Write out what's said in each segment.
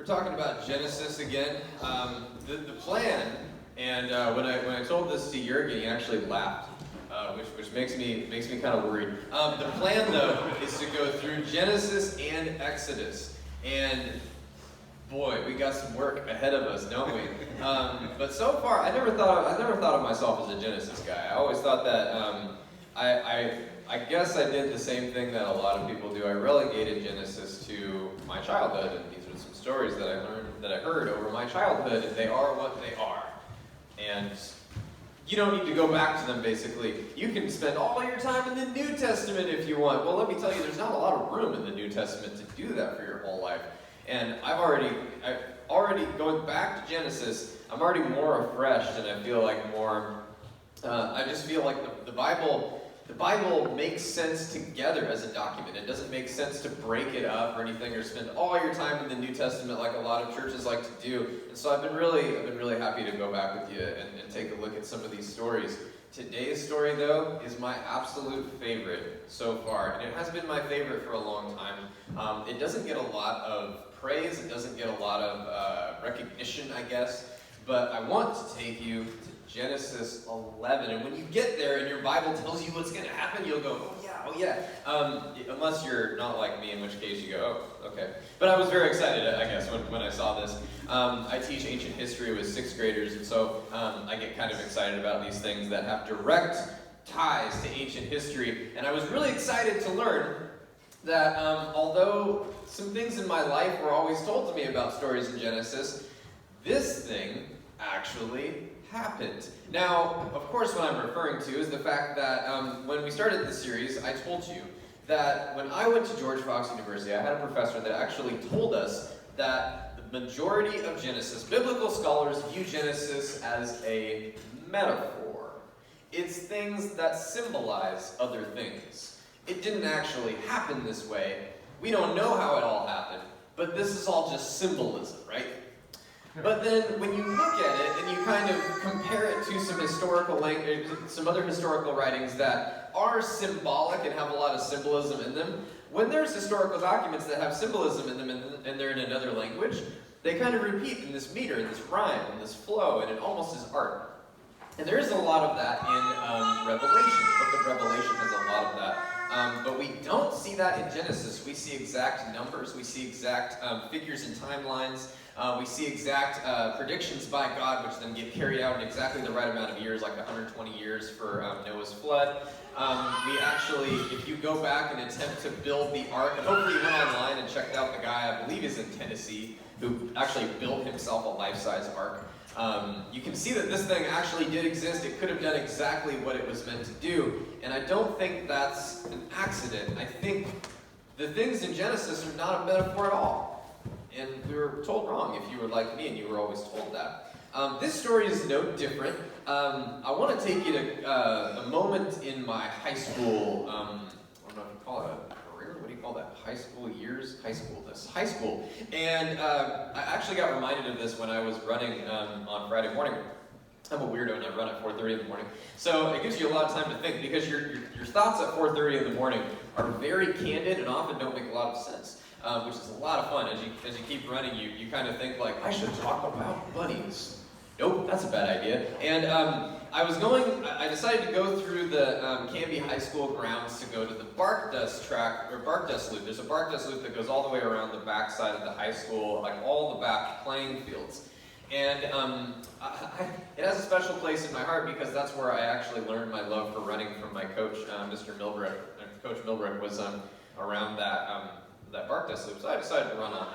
talking about Genesis again. The plan, and when I told this to Jurgen, he actually laughed, which makes me kind of worried. The plan, though, is to go through Genesis and Exodus, and boy, we got some work ahead of us, don't we? But so far, I never thought of myself as a Genesis guy. I always thought that I guess I did the same thing that a lot of people do. I relegated Genesis to my childhood, and these are some stories that I heard over my childhood, and they are what they are. And you don't need to go back to them, basically. You can spend all your time in the New Testament if you want. Well, let me tell you, there's not a lot of room in the New Testament to do that for your whole life. And I've already going back to Genesis, I'm already more refreshed, and I feel like more, I just feel like the Bible makes sense together as a document. It doesn't make sense to break it up or anything, or spend all your time in the New Testament like a lot of churches like to do. And so I've been really happy to go back with you and take a look at some of these stories. Today's story, though, is my absolute favorite so far, and it has been my favorite for a long time. It doesn't get a lot of praise, it doesn't get a lot of recognition, I guess, but I want to take you to Genesis 11, and when you get there and your Bible tells you what's going to happen, you'll go, oh yeah. Unless you're not like me, in which case you go, oh, okay. But I was very excited, I guess, when I saw this. I teach ancient history with 6th graders, and so I get kind of excited about these things that have direct ties to ancient history, and I was really excited to learn that although some things in my life were always told to me about stories in Genesis, this thing actually happened. Now, of course, what I'm referring to is the fact that when we started this series, I told you that when I went to George Fox University, I had a professor that actually told us that the majority of Genesis, biblical scholars view Genesis as a metaphor. It's things that symbolize other things. It didn't actually happen this way. We don't know how it all happened, but this is all just symbolism, right? But then when you look at it and you kind of compare it to some other historical writings that are symbolic and have a lot of symbolism in them, when there's historical documents that have symbolism in them and they're in another language, they kind of repeat in this meter, in this rhyme, in this flow, and it almost is art. And there is a lot of that in Revelation. The book of Revelation has a lot of that. But we don't see that in Genesis. We see exact numbers. We see exact figures and timelines. We see exact predictions by God, which then get carried out in exactly the right amount of years, like 120 years for Noah's flood. We actually, if you go back and attempt to build the ark, and hopefully you went online and checked out the guy, I believe is in Tennessee, who actually built himself a life-size ark. You can see that this thing actually did exist. It could have done exactly what it was meant to do. And I don't think that's an accident. I think the things in Genesis are not a metaphor at all. And we were told wrong if you were like me and you were always told that. This story is no different. I want to take you to a moment in my high school, I don't know if you call it a career, what do you call that? High school years? High school. And I actually got reminded of this when I was running on Friday morning. I'm a weirdo and I run at 4:30 in the morning. So it gives you a lot of time to think because your thoughts at 4:30 in the morning are very candid and often don't make a lot of sense. Which is a lot of fun. As you keep running, you kind of think like, I should talk about bunnies. Nope, that's a bad idea. And I decided to go through the Canby High School grounds to go to the bark dust loop. There's a bark dust loop that goes all the way around the back side of the high school, like all the back playing fields. And it has a special place in my heart because that's where I actually learned my love for running from my coach, Mr. Milbrick. Coach Milbrick was around that bark dust loop, so I decided to run on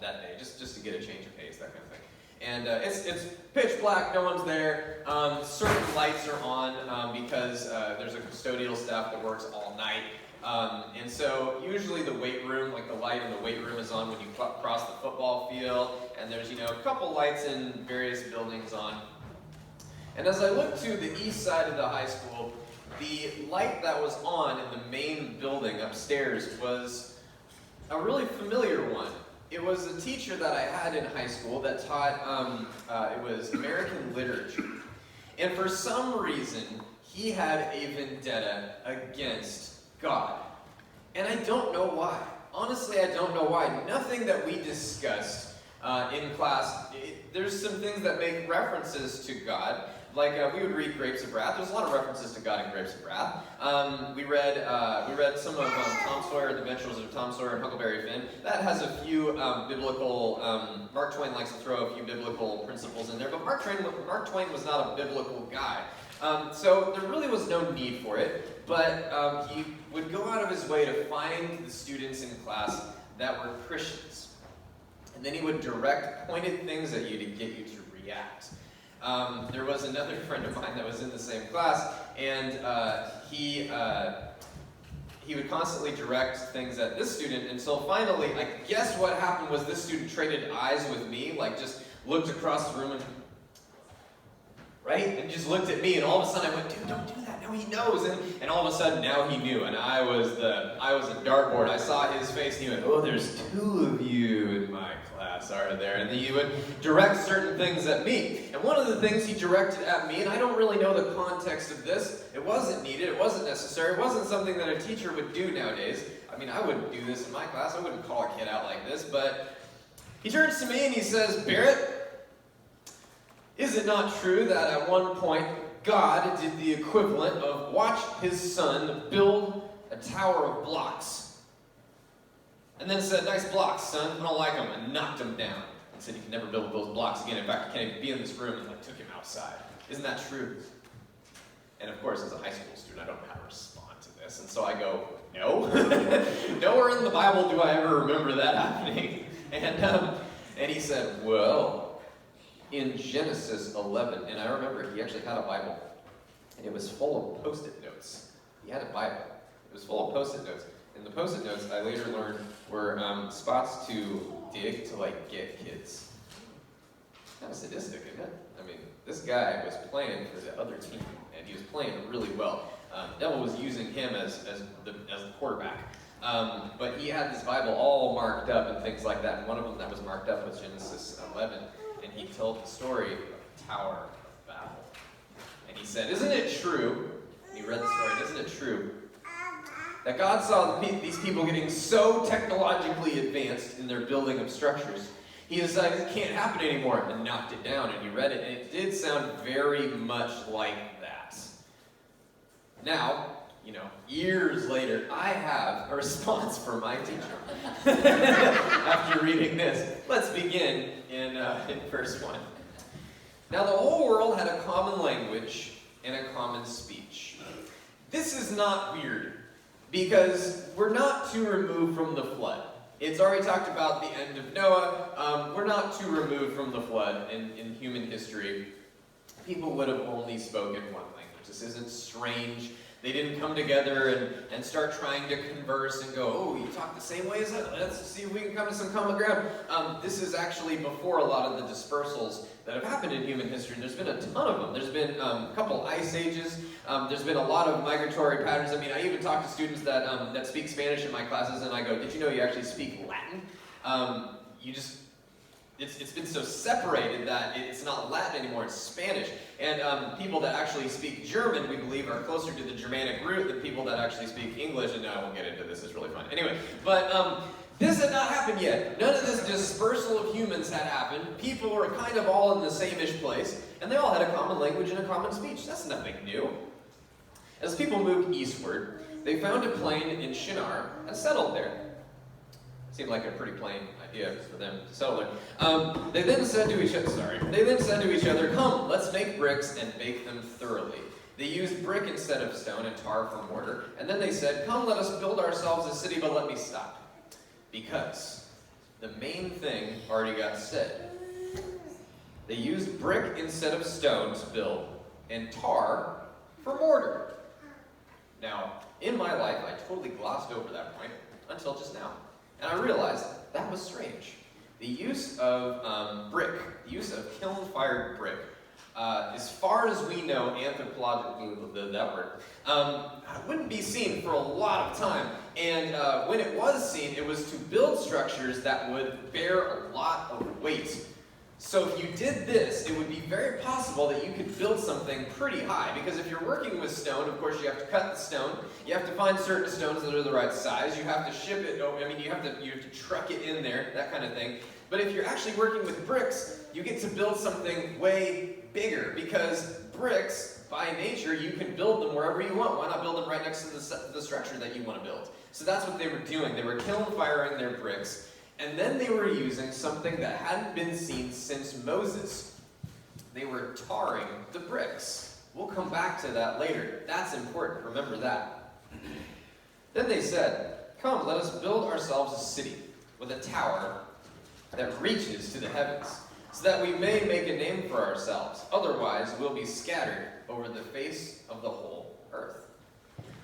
that day, just to get a change of pace, that kind of thing. And it's pitch black, no one's there. Certain lights are on because there's a custodial staff that works all night. And so usually the weight room, like the light in the weight room is on when you cross the football field, and there's a couple lights in various buildings on. And as I looked to the east side of the high school, the light that was on in the main building upstairs was a really familiar one. It was a teacher that I had in high school that taught, it was American literature. And for some reason, he had a vendetta against God. And I don't know why. Honestly, I don't know why. Nothing that we discussed in class, there's some things that make references to God. Like we would read Grapes of Wrath. There's a lot of references to God in Grapes of Wrath. We read some of Tom Sawyer, The Adventures of Tom Sawyer and Huckleberry Finn. That has a few biblical. Mark Twain likes to throw a few biblical principles in there, but Mark Twain was not a biblical guy, so there really was no need for it. But he would go out of his way to find the students in class that were Christians, and then he would direct pointed things at you to get you to react. There was another friend of mine that was in the same class, and he would constantly direct things at this student until finally, I guess what happened was this student traded eyes with me, like just looked across the room and just looked at me, and all of a sudden I went, dude, don't do that, now he knows, and all of a sudden now he knew, and I was a dartboard. I saw his face, and he went, oh, there's two of you in my class, are there? And then he would direct certain things at me, and one of the things he directed at me, and I don't really know the context of this, it wasn't needed, it wasn't necessary, it wasn't something that a teacher would do nowadays. I mean, I wouldn't do this in my class, I wouldn't call a kid out like this, but he turns to me and he says, Barrett, is it not true that at one point God did the equivalent of watch his son build a tower of blocks, and then said, nice blocks, son, I don't like them, and knocked him down, and said you can never build those blocks again. In fact, you can't even be in this room, and took him outside. Isn't that true? And of course, as a high school student, I don't know how to respond to this, and so I go, no. Nowhere in the Bible do I ever remember that happening. And he said, well, in Genesis 11, and I remember he actually had a Bible, and it was full of Post-it notes. He had a Bible. It was full of Post-it notes. And the Post-it notes, I later learned, were spots to dig to, get kids. Kind of sadistic, isn't it? I mean, this guy was playing for the other team, and he was playing really well. Devil was using him as the quarterback. But he had this Bible all marked up and things like that, and one of them that was marked up was Genesis 11. And he told the story of the Tower of Babel. And he said, isn't it true, and he read the story, isn't it true, that God saw these people getting so technologically advanced in their building of structures, he decided it can't happen anymore, and knocked it down, and he read it, and it did sound very much like that. Now, years later, I have a response for my teacher. After reading this, let's begin in verse 1. Now the whole world had a common language and a common speech. This is not weird, because we're not too removed from the flood. It's already talked about the end of Noah. We're not too removed from the flood in human history. People would have only spoken one language. This isn't strange. They didn't come together and start trying to converse and go, oh, you talk the same way as us? Let's see if we can come to some common ground. This is actually before a lot of the dispersals that have happened in human history. There's been a ton of them. There's been a couple ice ages. There's been a lot of migratory patterns. I mean, I even talk to students that speak Spanish in my classes, and I go, did you know you actually speak Latin? It's been so separated that it's not Latin anymore, it's Spanish. And people that actually speak German, we believe, are closer to the Germanic root than people that actually speak English. And I won't get into this, it's really fun. Anyway, but this had not happened yet. None of this dispersal of humans had happened. People were kind of all in the same-ish place, and they all had a common language and a common speech. That's nothing new. As people moved eastward, they found a plain in Shinar and settled there. Seemed like a pretty plain idea for them to settle there. They then said to each other, come, let's make bricks and bake them thoroughly. They used brick instead of stone and tar for mortar. And then they said, come, let us build ourselves a city, but let me stop. Because the main thing already got said. They used brick instead of stone to build, and tar for mortar. Now, in my life, I totally glossed over that point until just now. And I realized that was strange. The use of brick, the use of kiln-fired brick, as far as we know, anthropologically, that word, wouldn't be seen for a lot of time. And when it was seen, it was to build structures that would bear a lot of weight. So if you did this, it would be very possible that you could build something pretty high. Because if you're working with stone, of course, you have to cut the stone. You have to find certain stones that are the right size. You have to ship it. You have to truck it in there, that kind of thing. But if you're actually working with bricks, you get to build something way bigger. Because bricks, by nature, you can build them wherever you want. Why not build them right next to the structure that you want to build? So that's what they were doing. They were kiln firing their bricks. And then they were using something that hadn't been seen since Moses. They were tarring the bricks. We'll come back to that later. That's important. Remember that. Then they said, "Come, let us build ourselves a city with a tower that reaches to the heavens, so that we may make a name for ourselves. Otherwise, we'll be scattered over the face of the whole earth."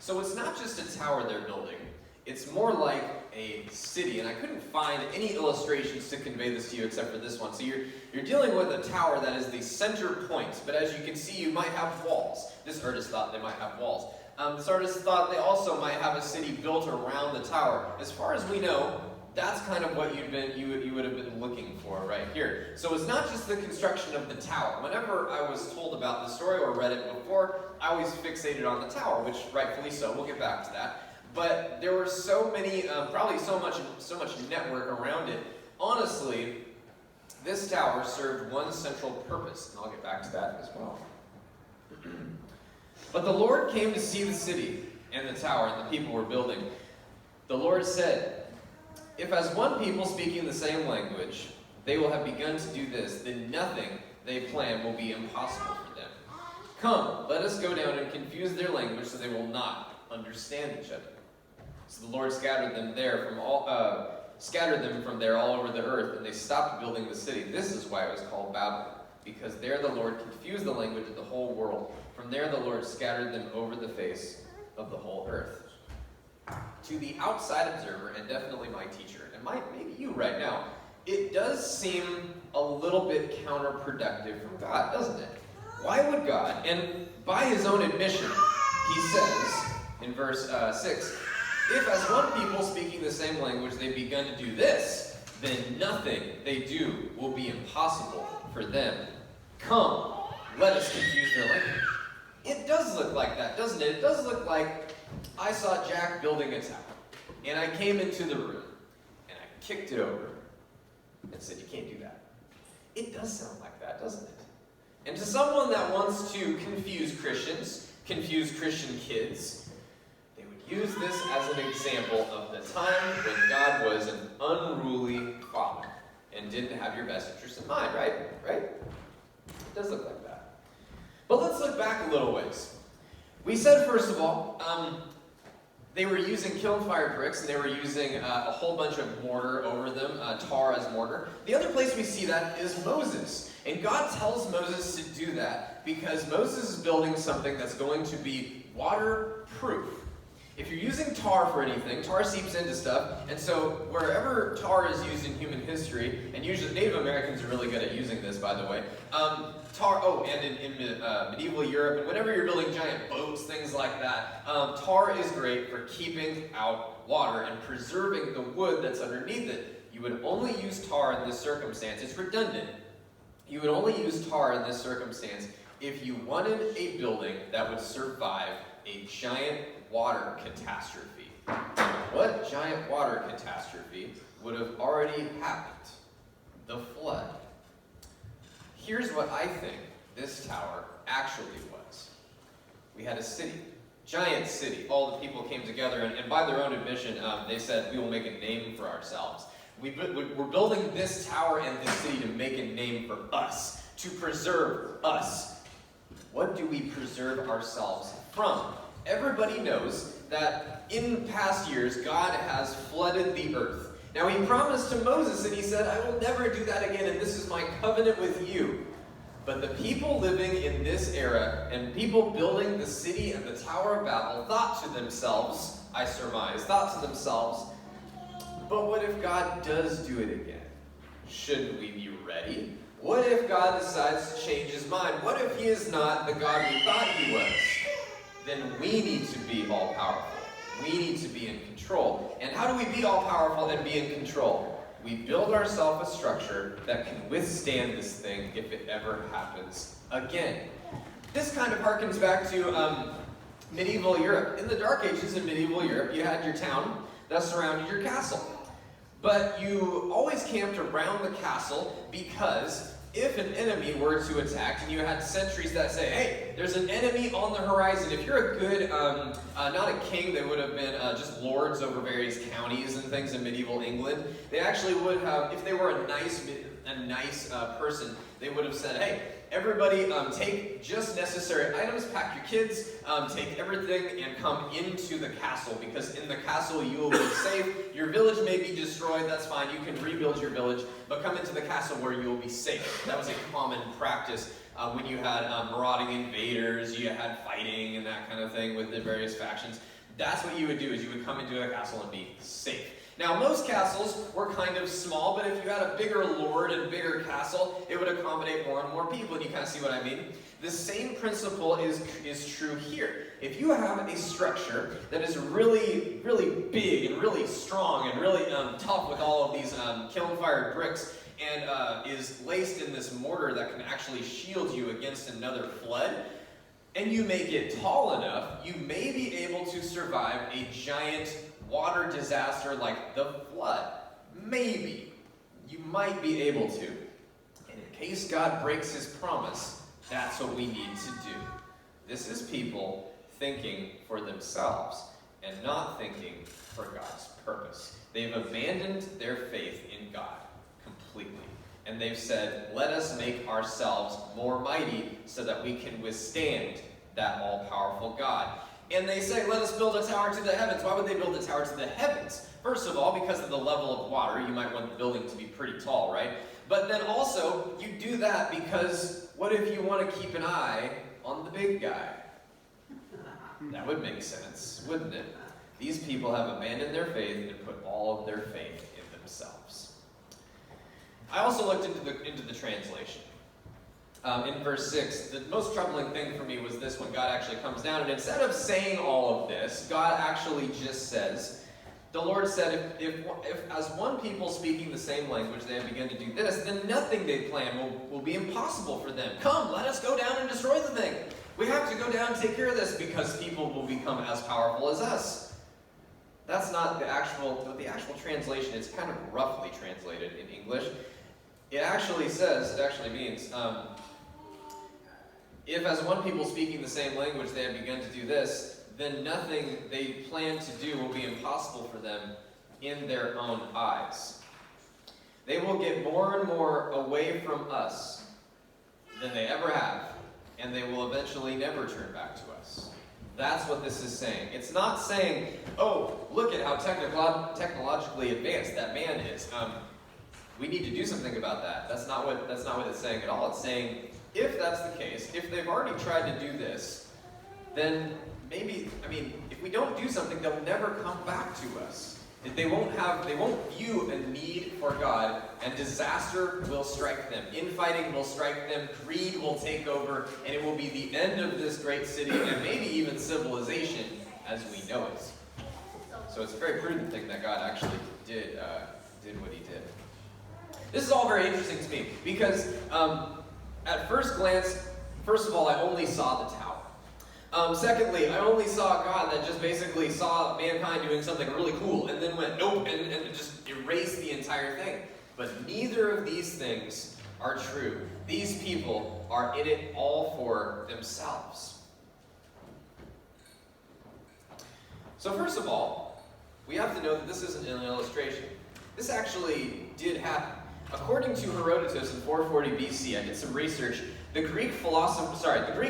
So it's not just a tower they're building. It's more like a city, and I couldn't find any illustrations to convey this to you except for this one. So you're dealing with a tower that is the center point, but as you can see, you might have walls. This artist thought they might have walls. This artist thought they also might have a city built around the tower. As far as we know, that's kind of what you would have been looking for right here. So it's not just the construction of the tower. Whenever I was told about the story or read it before, I always fixated on the tower, which rightfully so. We'll get back to that. But there were so many, probably so much network around it. Honestly, this tower served one central purpose, and I'll get back to that as well. But the Lord came to see the city and the tower and the people were building. The Lord said, "If as one people speaking the same language, they will have begun to do this, then nothing they plan will be impossible for them. Come, let us go down and confuse their language so they will not understand each other." So the Lord scattered them from there all over the earth, and they stopped building the city. This is why it was called Babel, because there the Lord confused the language of the whole world. From there the Lord scattered them over the face of the whole earth. To the outside observer, and definitely my teacher, and maybe you right now, it does seem a little bit counterproductive from God, doesn't it? Why would God, and by his own admission, he says in verse 6, "If as one people speaking the same language they've begun to do this, then nothing they do will be impossible for them. Come, let us confuse their language." It does look like that, doesn't it? It does look like I saw Jack building a tower, and I came into the room, and I kicked it over, and said, "You can't do that." It does sound like that, doesn't it? And to someone that wants to confuse Christians, confuse Christian kids, use this as an example of the time when God was an unruly father and didn't have your best interest in mind, right? It does look like that. But let's look back a little ways. We said, first of all, they were using kiln-fired bricks, and they were using a whole bunch of mortar over them, tar as mortar. The other place we see that is Moses. And God tells Moses to do that because Moses is building something that's going to be waterproof. If you're using tar for anything, tar seeps into stuff, and so wherever tar is used in human history, and usually Native Americans are really good at using this, by the way, and in medieval Europe, and whenever you're building giant boats, things like that, tar is great for keeping out water and preserving the wood that's underneath it. You would only use tar in this circumstance. It's redundant. You would only use tar in this circumstance if you wanted a building that would survive a giant water catastrophe. What giant water catastrophe would have already happened? The flood. Here's what I think this tower actually was. We had a city, giant city. All the people came together, and by their own admission, they said, "We will make a name for ourselves." We're building this tower and this city to make a name for us, to preserve us. What do we preserve ourselves from? Everybody knows that in past years, God has flooded the earth. Now, he promised to Moses, and he said, "I will never do that again, and this is my covenant with you." But the people living in this era, and people building the city and the Tower of Babel, thought to themselves, I surmise, but what if God does do it again? Shouldn't we be ready? What if God decides to change his mind? What if he is not the God we thought he was? Then we need to be all-powerful. We need to be in control. And how do we be all-powerful and be in control? we build ourselves a structure that can withstand this thing if it ever happens again. This kind of harkens back to medieval Europe. In the Dark Ages in medieval Europe, you had your town that surrounded your castle. But you always camped around the castle because if an enemy were to attack, and you had sentries that say, hey, there's an enemy on the horizon. If you're a good, not a king, they would have been just lords over various counties and things in medieval England. They actually would have, if they were a nice person, they would have said, hey, everybody take just necessary items, pack your kids, take everything and come into the castle, because in the castle you will be safe. Your village may be destroyed, that's fine, you can rebuild your village, but come into the castle where you will be safe. That was a common practice when you had marauding invaders, you had fighting and that kind of thing with the various factions. That's what you would do, is you would come into a castle and be safe. Now, most castles were kind of small, but if you had a bigger lord and bigger castle, it would accommodate more and more people, and you kind of see what I mean? The same principle is true here. If you have a structure that is really, really big and really strong and really tough with all of these kiln-fired bricks, and is laced in this mortar that can actually shield you against another flood, and you make it tall enough, you may be able to survive a giant water disaster like the flood. Maybe. You might be able to. And in case God breaks his promise, that's what we need to do. This is people thinking for themselves and not thinking for God's purpose. They've abandoned their faith in God completely. And they've said, let us make ourselves more mighty so that we can withstand that all-powerful God. And they say, let us build a tower to the heavens. Why would they build a tower to the heavens? First of all, because of the level of water. You might want the building to be pretty tall, right? But then also, you do that because what if you want to keep an eye on the big guy? That would make sense, wouldn't it? These people have abandoned their faith and put all of their faith in themselves. I also looked into the translation. In verse 6, the most troubling thing for me was this, when God actually comes down, and instead of saying all of this, God actually just says, the Lord said, if as one people speaking the same language they have begun to do this, then nothing they plan will be impossible for them. Come, let us go down and destroy the thing. We have to go down and take care of this because people will become as powerful as us. That's not the actual translation. It's kind of roughly translated in English. It actually means, if as one people speaking the same language they have begun to do this, then nothing they plan to do will be impossible for them in their own eyes. They will get more and more away from us than they ever have, and they will eventually never turn back to us. That's what this is saying. It's not saying, oh, look at how technologically advanced that man is. We need to do something about that. That's not what it's saying at all. It's saying, if that's the case, if they've already tried to do this, then maybe, if we don't do something, they'll never come back to us. They won't view a need for God, and disaster will strike them. Infighting will strike them, greed will take over, and it will be the end of this great city, and maybe even civilization as we know it. So it's a very prudent thing that God actually did what he did. This is all very interesting to me, because at first glance, first of all, I only saw the tower. Secondly, I only saw God that just basically saw mankind doing something really cool and then went, nope, and just erased the entire thing. But neither of these things are true. These people are in it all for themselves. So first of all, we have to know that this isn't an illustration. This actually did happen. According to Herodotus in 440 BC, I did some research, the Greek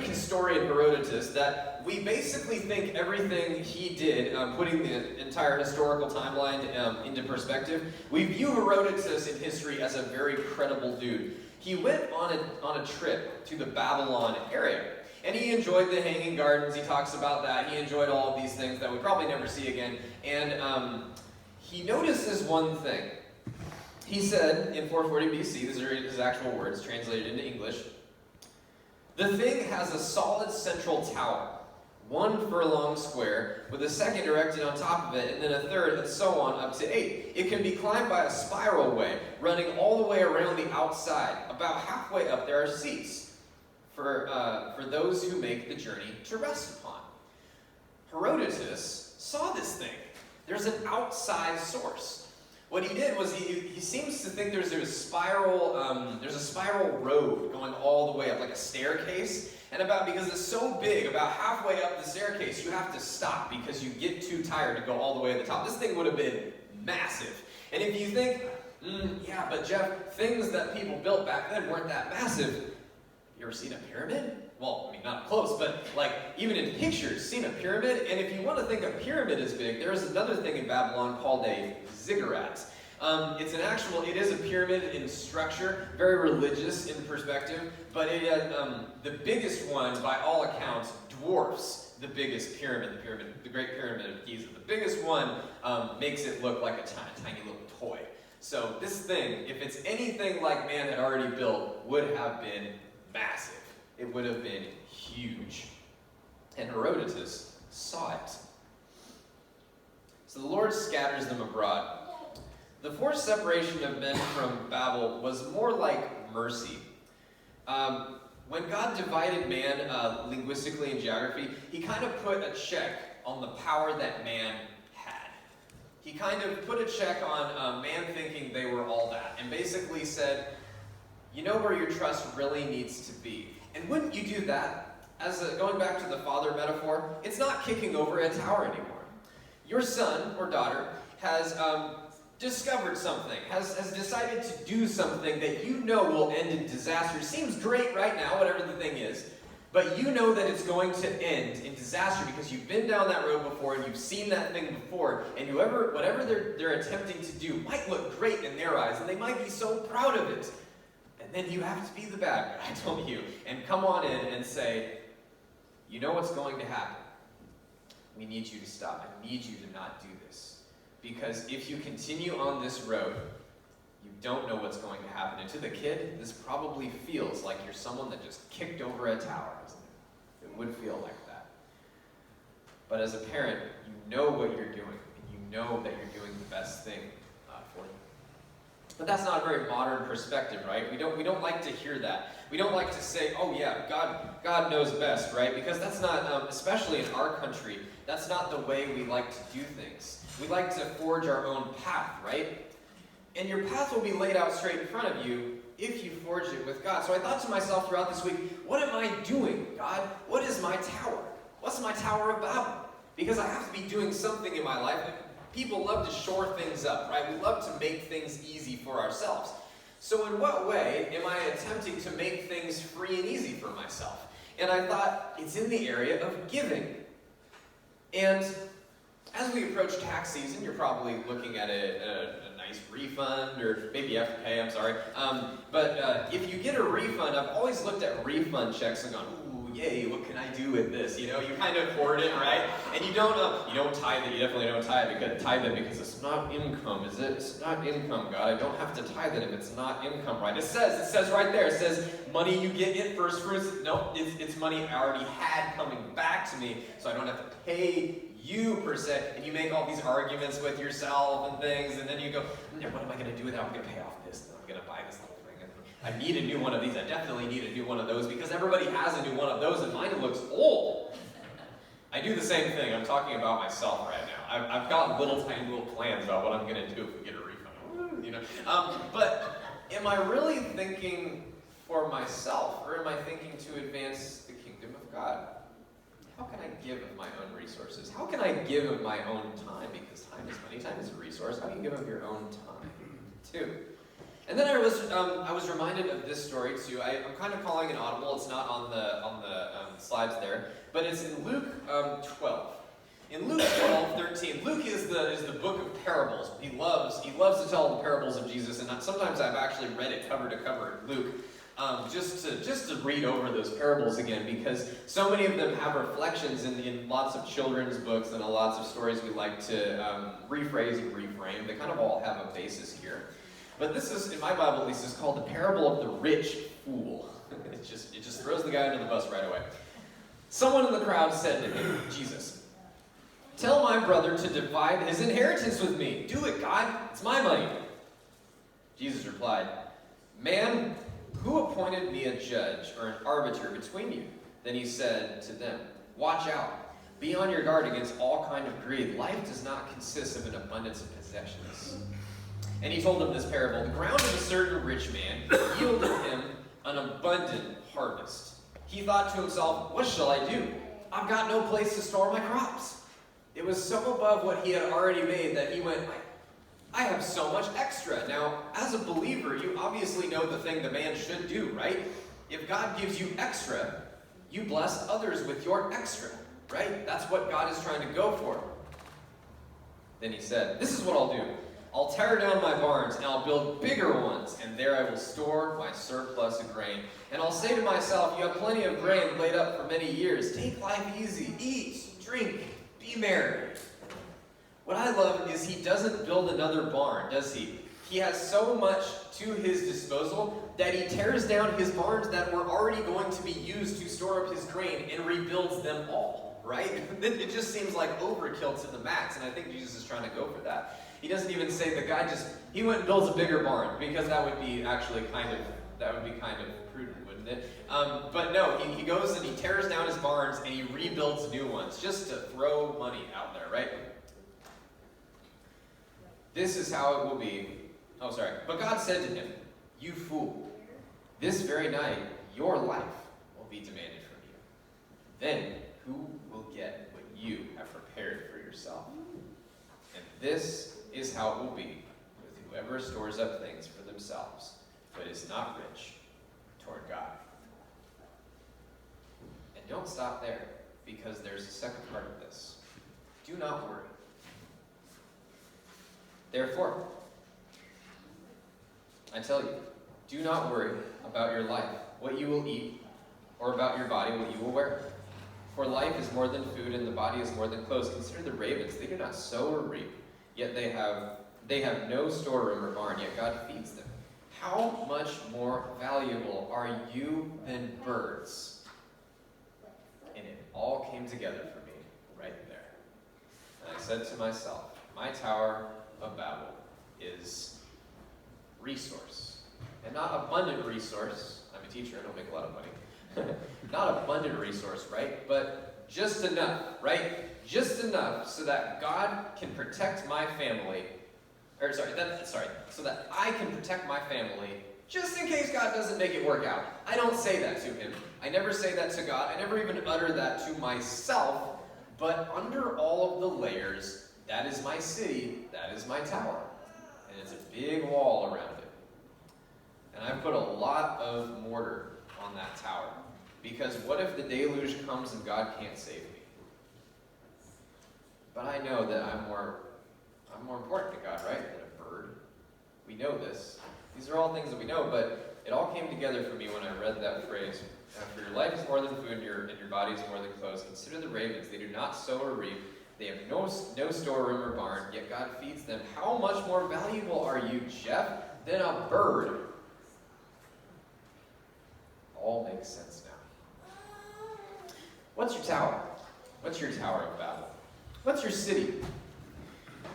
historian Herodotus, that we basically think everything he did, putting the entire historical timeline into perspective, we view Herodotus in history as a very credible dude. He went on a trip to the Babylon area, and he enjoyed the Hanging Gardens. He talks about that. He enjoyed all of these things that we probably never see again, and he noticed this one thing. He said in 440 BC, these are his actual words translated into English, the thing has a solid central tower, 1 furlong square, with a second erected on top of it, and then a third, and so on, up to 8. It can be climbed by a spiral way, running all the way around the outside. About halfway up there are seats for those who make the journey to rest upon. Herodotus saw this thing. There's an outside source. What he did was he seems to think there's a spiral road going all the way up, like a staircase. And because it's so big, about halfway up the staircase, you have to stop because you get too tired to go all the way to the top. This thing would have been massive. And if you think, yeah, but Geoff, things that people built back then weren't that massive. You ever seen a pyramid? Well, I mean, not close, but like even in pictures, seen a pyramid? And if you want to think a pyramid is big, there is another thing in Babylon called a ziggurat. It is a pyramid in structure, very religious in perspective, but the biggest one, by all accounts, dwarfs the biggest pyramid, the Great Pyramid of Giza. The biggest one makes it look like a tiny little toy. So this thing, if it's anything like man had already built, would have been massive. It would have been huge. And Herodotus saw it. So the Lord scatters them abroad. The forced separation of men from Babel was more like mercy. When God divided man linguistically in geography, he kind of put a check on the power that man had. He kind of put a check on man thinking they were all that, and basically said, you know where your trust really needs to be. And wouldn't you do that? Going back to the father metaphor, it's not kicking over a tower anymore. Your son or daughter has discovered something, has decided to do something that you know will end in disaster. Seems great right now, whatever the thing is, but you know that it's going to end in disaster because you've been down that road before and you've seen that thing before, and whatever they're attempting to do might look great in their eyes, and they might be so proud of it. And then you have to be the bad guy, don't you? And come on in and say, you know what's going to happen. We need you to stop. I need you to not do this. Because if you continue on this road, you don't know what's going to happen. And to the kid, this probably feels like you're someone that just kicked over a tower, doesn't it? It would feel like that. But as a parent, you know what you're doing, and you know that you're doing the best thing for them. But that's not a very modern perspective, right? We don't like to hear that. We don't like to say, oh yeah, God knows best, right? Because that's not, especially in our country, that's not the way we like to do things. We like to forge our own path, right? And your path will be laid out straight in front of you if you forge it with God. So I thought to myself throughout this week, what am I doing, God? What is my tower? What's my Tower of Babel? Because I have to be doing something in my life. People love to shore things up, right? We love to make things easy for ourselves. So in what way am I attempting to make things free and easy for myself? And I thought, it's in the area of giving. And as we approach tax season, you're probably looking at a nice refund, or maybe you have to pay, I'm sorry. But if you get a refund, I've always looked at refund checks and gone, ooh, yay, what can I do with this? You know, you kind of hoard it, right? And you don't tithe it, you definitely don't tithe it because it's not income, is it? It's not income, God. I don't have to tithe it if it's not income, right? It says right there, it says, money you get in first fruits. No, it's money I already had coming back to me, so I don't have to pay you per se, and you make all these arguments with yourself and things, and then you go, what am I going to do with that? I'm going to pay off this, and I'm going to buy this little thing. I need a new one of these. I definitely need a new one of those, because everybody has a new one of those, and mine looks old. I do the same thing. I'm talking about myself right now. I've got tiny little plans about what I'm going to do if we get a refund. You know, but am I really thinking for myself, or am I thinking to advance the kingdom of God? How can I give of my own resources? How can I give of my own time? Because time is money, time is a resource. How do you give of your own time, too? And then I was reminded of this story, too. I'm kind of calling it audible. It's not on the slides there, but it's in Luke 12. In Luke 12:13, Luke is the book of parables. He loves to tell the parables of Jesus, and sometimes I've actually read it cover to cover in Luke. Just to read over those parables again, because so many of them have reflections in lots of children's books and lots of stories we like to rephrase and reframe. They kind of all have a basis here. But this is, in my Bible at least, is called the parable of the rich fool. It just throws the guy under the bus right away. Someone in the crowd said to him, Jesus, tell my brother to divide his inheritance with me. Do it, God. It's my money. Jesus replied, man, who appointed me a judge or an arbiter between you? Then he said to them, watch out. Be on your guard against all kind of greed. Life does not consist of an abundance of possessions. And he told them this parable. The ground of a certain rich man yielded him an abundant harvest. He thought to himself, what shall I do? I've got no place to store my crops. It was so above what he had already made that he went, I have so much extra. Now, as a believer, you obviously know the thing the man should do, right? If God gives you extra, you bless others with your extra, right? That's what God is trying to go for. Then he said, this is what I'll do. I'll tear down my barns, and I'll build bigger ones, and there I will store my surplus of grain. And I'll say to myself, you have plenty of grain laid up for many years. Take life easy. Eat, drink, be merry. What I love is he doesn't build another barn, does he? He has so much to his disposal that he tears down his barns that were already going to be used to store up his grain and rebuilds them all, right? It just seems like overkill to the max, and I think Jesus is trying to go for that. He doesn't even say the guy he went and builds a bigger barn, because that would be actually kind of prudent, wouldn't it? But no, he goes and he tears down his barns and he rebuilds new ones just to throw money out there, right? This is how it will be. Oh, sorry. But God said to him, you fool, this very night your life will be demanded from you. Then who will get what you have prepared for yourself? And this is how it will be with whoever stores up things for themselves, but is not rich toward God. And don't stop there, because there's a second part of this. Do not worry. Therefore, I tell you, do not worry about your life, what you will eat, or about your body, what you will wear. For life is more than food, and the body is more than clothes. Consider the ravens. They do not sow or reap, yet they have no storeroom or barn, yet God feeds them. How much more valuable are you than birds? And it all came together for me right there. And I said to myself, my Tower of Babel is resource. And not abundant resource. I'm a teacher, I don't make a lot of money. Not abundant resource, right? But just enough, right? Just enough so that God can protect my family. So that I can protect my family just in case God doesn't make it work out. I don't say that to him. I never say that to God. I never even utter that to myself. But under all of the layers, that is my city, that is my tower. And it's a big wall around it. And I put a lot of mortar on that tower. Because what if the deluge comes and God can't save me? But I know that I'm more important to God, right, than a bird. We know this. These are all things that we know, but it all came together for me when I read that phrase. For your life is more than food, and your body is more than clothes. Consider the ravens. They do not sow or reap. They have no storeroom or barn, yet God feeds them. How much more valuable are you, Geoff, than a bird? All makes sense now. What's your tower? What's your Tower of Babel? What's your city?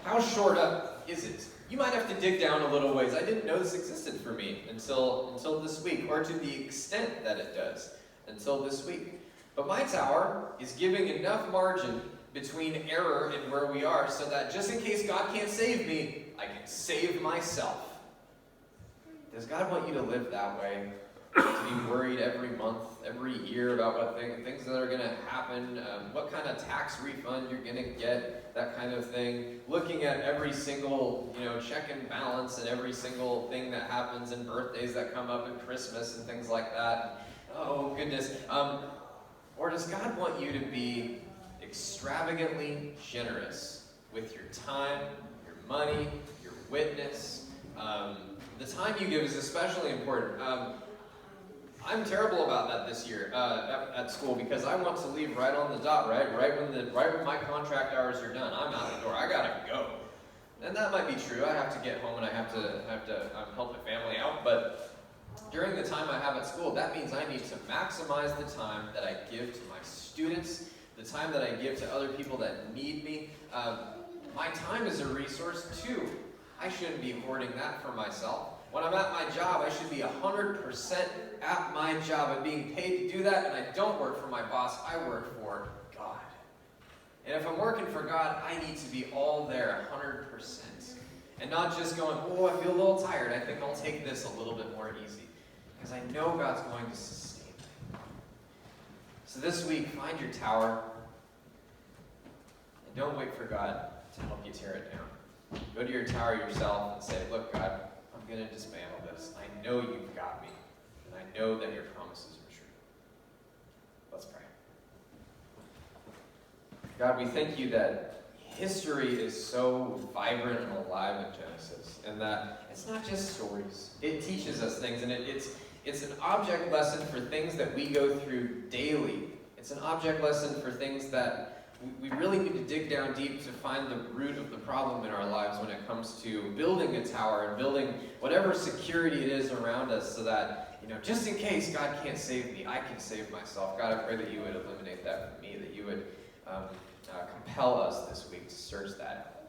How shored up is it? You might have to dig down a little ways. I didn't know this existed for me until this week, or to the extent that it does until this week. But my tower is giving enough margin between error and where we are so that just in case God can't save me, I can save myself. Does God want you to live that way? To be worried every month, every year about what things that are going to happen, what kind of tax refund you're going to get, that kind of thing. Looking at every single, check and balance and every single thing that happens, and birthdays that come up, and Christmas and things like that. Oh goodness. Or does God want you to be extravagantly generous with your time, your money, your witness? The time you give is especially important. I'm terrible about that this year at school, because I want to leave right on the dot, right when my contract hours are done. I'm out the door. I gotta go. And that might be true. I have to get home and I have to help my family out. But during the time I have at school, that means I need to maximize the time that I give to my students, the time that I give to other people that need me. My time is a resource too. I shouldn't be hoarding that for myself. When I'm at my job, I should be 100% at my job. I'm being paid to do that, and I don't work for my boss. I work for God. And if I'm working for God, I need to be all there, 100%. And not just going, oh, I feel a little tired. I think I'll take this a little bit more easy. Because I know God's going to sustain me. So this week, find your tower. And don't wait for God to help you tear it down. Go to your tower yourself and say, look, God, I'm going to dismantle this. I know you've got me. And I know that your promises are true. Let's pray. God, we thank you that history is so vibrant and alive in Genesis, and that it's not just stories. It teaches us things, and it's an object lesson for things that we go through daily. It's an object lesson for things that we really need to dig down deep to find the root of the problem in our lives when it comes to building a tower and building whatever security it is around us, so that, just in case God can't save me, I can save myself. God, I pray that you would eliminate that from me, that you would compel us this week to search that